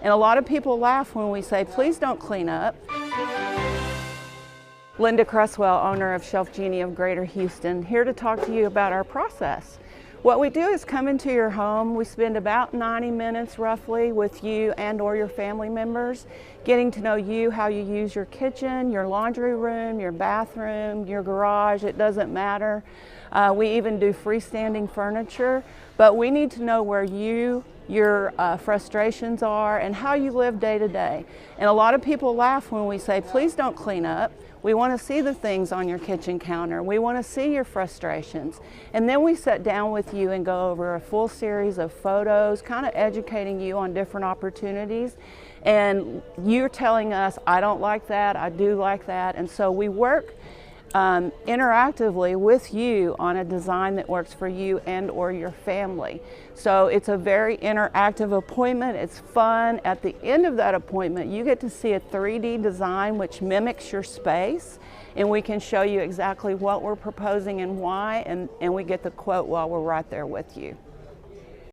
And a lot of people laugh when we say, please don't clean up. Linda Creswell, owner of ShelfGenie of Greater Houston, here to talk to you about our process. What we do is come into your home. We spend about 90 minutes roughly with you and or your family members, getting to know you, how you use your kitchen, your laundry room, your bathroom, your garage, it doesn't matter. We even do freestanding furniture, but we need to know where your frustrations are and how you live day to day. And a lot of people laugh when we say, please don't clean up. We want to see the things on your kitchen counter. We want to see your frustrations. And then we sit down with you and go over a full series of photos, kind of educating you on different opportunities. And you're telling us, I don't like that, I do like that. And so we work interactively with you on a design that works for you and or your family. So it's a very interactive appointment. It's fun. At the end of that appointment, you get to see a 3D design which mimics your space, and we can show you exactly what we're proposing and why, and we get the quote while we're right there with you.